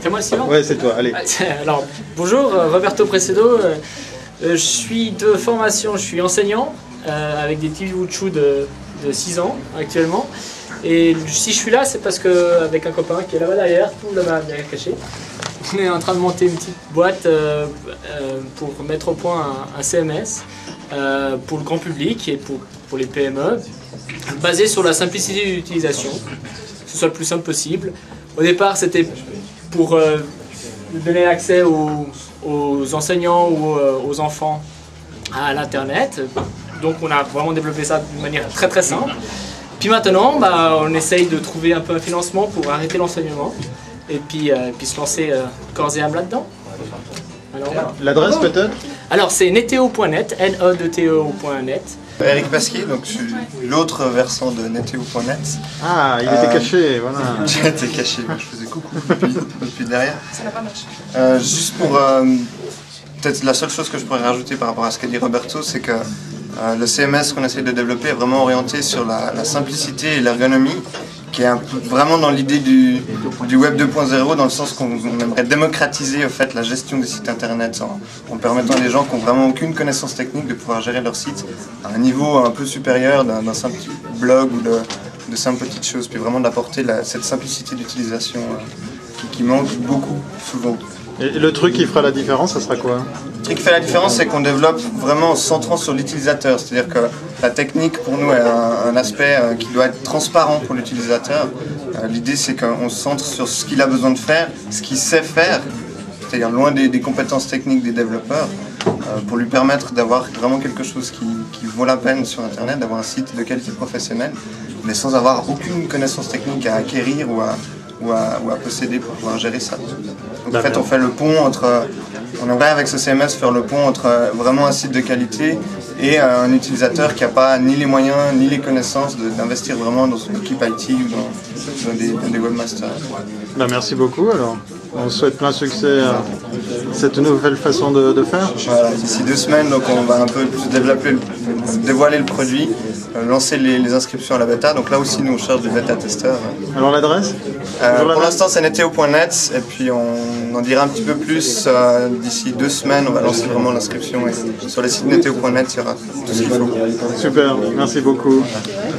C'est moi le suivant? Ouais, c'est toi, allez. Alors, bonjour, Roberto Precedo. Je suis de formation, je suis enseignant avec des petits Wuchu de 6 ans actuellement. Et si je suis là, c'est parce qu'avec un copain qui est là-bas derrière, tout là-bas bien caché, on est en train de monter une petite boîte pour mettre au point un CMS pour le grand public et pour les PME, basé sur la simplicité d'utilisation, que ce soit le plus simple possible. Au départ, c'était pour donner accès aux enseignants ou aux enfants à l'Internet. Donc on a vraiment développé ça de manière très très simple. Puis maintenant, on essaye de trouver un peu un financement pour arrêter l'enseignement et puis se lancer corps et âme là-dedans. L'adresse peut-être? Alors c'est neteo.net, nedteo.net. Eric Pasquier, donc je suis l'autre versant de neteo.net. Ah, il était caché, voilà. J'étais caché, je faisais coucou depuis derrière. Ça n'a pas marché. Juste pour peut-être la seule chose que je pourrais rajouter par rapport à ce qu'a dit Roberto, c'est que le CMS qu'on essaie de développer est vraiment orienté sur la simplicité et l'ergonomie, qui est vraiment dans l'idée du Web 2.0, dans le sens qu'on aimerait démocratiser au fait, la gestion des sites internet en permettant à des gens qui n'ont vraiment aucune connaissance technique de pouvoir gérer leur site à un niveau un peu supérieur d'un simple blog ou de simples petites choses, puis vraiment d'apporter cette simplicité d'utilisation qui manque beaucoup souvent. Et le truc qui fera la différence, ça sera quoi? Le truc qui fait la différence, c'est qu'on développe vraiment en se centrant sur l'utilisateur. C'est-à-dire que la technique, pour nous, est un aspect qui doit être transparent pour l'utilisateur. L'idée, c'est qu'on se centre sur ce qu'il a besoin de faire, ce qu'il sait faire, c'est-à-dire loin des compétences techniques des développeurs, pour lui permettre d'avoir vraiment quelque chose qui vaut la peine sur Internet, d'avoir un site de qualité professionnelle, mais sans avoir aucune connaissance technique à acquérir ou à posséder pour pouvoir gérer ça. Donc en fait, on fait le pont entre, on aimerait avec ce CMS faire le pont entre vraiment un site de qualité et un utilisateur qui n'a pas ni les moyens ni les connaissances d'investir vraiment dans son équipe IT ou dans des webmasters. Merci beaucoup alors. On souhaite plein succès à cette nouvelle façon de faire. Voilà, d'ici 2 semaines, donc on va un peu plus dévoiler le produit, lancer les inscriptions à la bêta. Donc là aussi, nous on cherche des bêta-testeurs. Alors l'adresse? Pour l'instant, c'est neteo.net et puis on en dira un petit peu plus d'ici 2 semaines. On va lancer vraiment l'inscription et sur le site neteo.net, il y aura tout ce qu'il faut. Super, merci beaucoup.